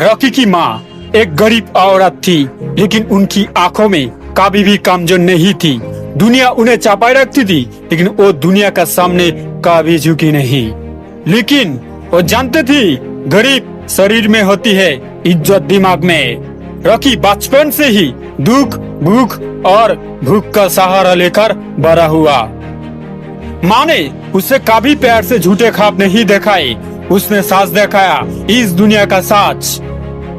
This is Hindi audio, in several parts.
रॉकी की माँ एक गरीब औरत थी, लेकिन उनकी आंखों में कभी भी कमजोर नहीं थी। दुनिया उन्हें चापाए रखती थी, लेकिन वो दुनिया का सामने कभी झुकी नहीं। लेकिन वो जानते थी गरीब शरीर में होती है, इज्जत दिमाग में। रॉकी बचपन से ही दुख, भूख और भूख का सहारा लेकर बड़ा हुआ। माँ ने उसे कभी प्यार से झूठे ख्वाब नहीं दिखाए। उसने साच दिखाया, इस दुनिया का साच।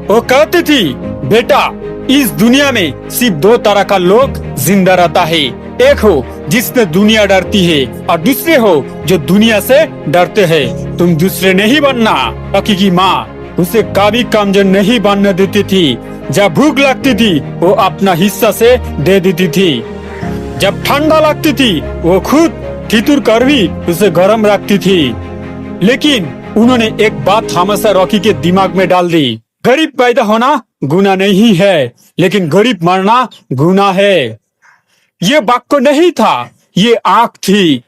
वो कहती थी, बेटा इस दुनिया में सिर्फ दो तरह का लोग जिंदा रहता है। एक हो जिससे दुनिया डरती है और दूसरे हो जो दुनिया से डरते हैं। तुम दूसरे नहीं बनना। रॉकी की माँ उसे कभी कमजोर नहीं बनने देती थी। जब भूख लगती थी वो अपना हिस्सा से दे देती थी। जब ठंडा लगती थी वो खुद ठिठुर कर भी उसे गर्म रखती थी। लेकिन उन्होंने एक बात हमेशा रॉकी के दिमाग में डाल दी, गरीब पैदा होना गुनाह नहीं है, लेकिन गरीब मरना गुनाह है। ये वाक्य नहीं था, ये आग थी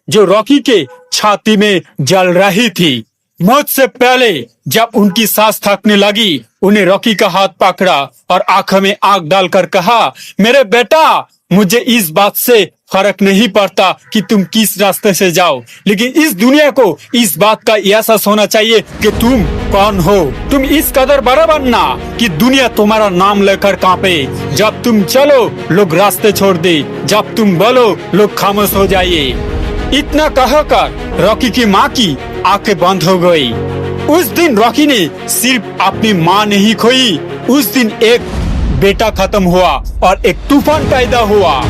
जो रॉकी के छाती में जल रही थी। मौत से पहले जब उनकी सांस थकने लगी, उन्हें रॉकी का हाथ पकड़ा और आंखों में आग डालकर कहा, मेरे बेटा मुझे इस बात से फर्क नहीं पड़ता कि तुम किस रास्ते से जाओ, लेकिन इस दुनिया को इस बात का एहसास होना चाहिए कि तुम कौन हो। तुम इस कदर बड़ा बनना कि दुनिया तुम्हारा नाम लेकर कांपे। जब तुम चलो लोग रास्ते छोड़ दे, जब तुम बोलो लोग खामोश हो जाइए। इतना कहकर रॉकी की माँ की आंखें बंद हो गई। उस दिन रॉकी ने सिर्फ अपनी माँ नहीं खोई, उस दिन एक बेटा खत्म हुआ और एक तूफान पैदा हुआ।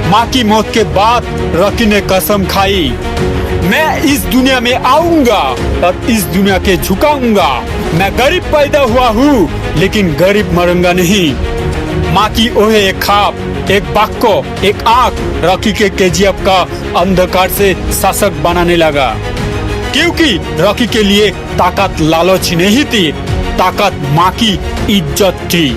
माँ की मौत के बाद रॉकी ने कसम खाई, मैं इस दुनिया में आऊंगा और इस दुनिया के झुकाऊंगा। मैं गरीब पैदा हुआ हूँ, लेकिन गरीब मरूंगा नहीं। माँ की ओहे एक ख्वाब, एक वाक्य, एक आंख रॉकी के केजीएफ का अंधकार से शासक बनाने लगा। क्योंकि रॉकी के लिए ताकत लालच नहीं थी, ताकत माँ की इज्जत थी।